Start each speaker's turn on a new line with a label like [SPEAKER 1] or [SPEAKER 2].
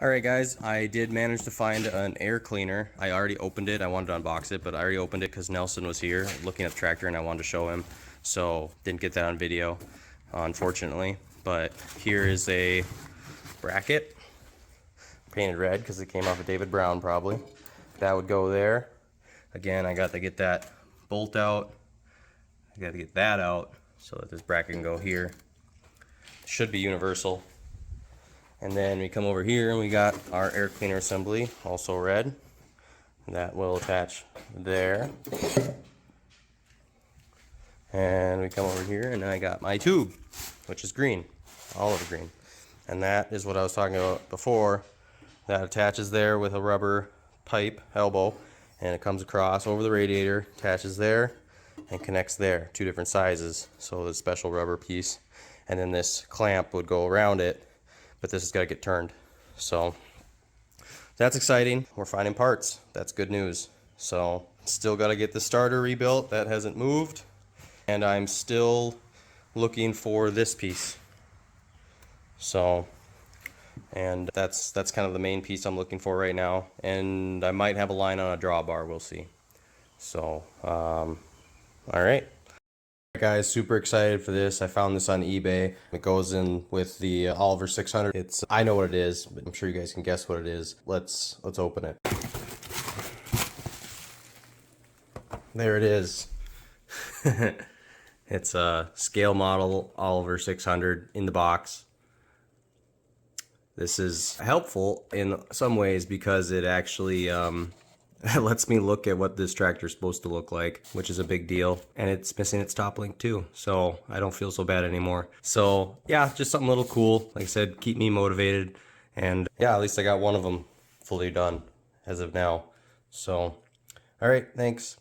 [SPEAKER 1] Alright guys, I did manage to find an air cleaner. I already opened it. I wanted to unbox it, but I already opened it because Nelson was here looking at the tractor and I wanted to show him. So didn't get that on video, unfortunately. But here is a bracket, painted red because it came off of David Brown probably. That would go there. Again, I got to get that bolt out. I got to get that out so that this bracket can go here. Should be universal. And then we come over here and we got our air cleaner assembly, also red. That will attach there. And we come over here and I got my tube, which is green, olive green. And that is what I was talking about before. That attaches there with a rubber pipe, elbow, and it comes across over the radiator, attaches there, and connects there. Two different sizes, so the special rubber piece. And then this clamp would go around it, but this has got to get turned. So that's exciting. We're finding parts. That's good news. So still got to get the starter rebuilt. That hasn't moved. And I'm still looking for this piece. So, and that's kind of the main piece I'm looking for right now. And I might have a line on a drawbar. We'll see. So, all right. Guys, super excited for this. I found this on eBay. It goes in with the Oliver 600. I know what it is, but I'm sure you guys can guess what it is. Let's open it. There it is. It's a scale model Oliver 600 in the box. This is helpful in some ways because it actually it lets me look at what this tractor is supposed to look like, which is a big deal. And it's missing its top link too, so I don't feel so bad anymore. So yeah, just something a little cool. Like I said, keep me motivated. And yeah, at least I got one of them fully done as of now. So, all right, thanks.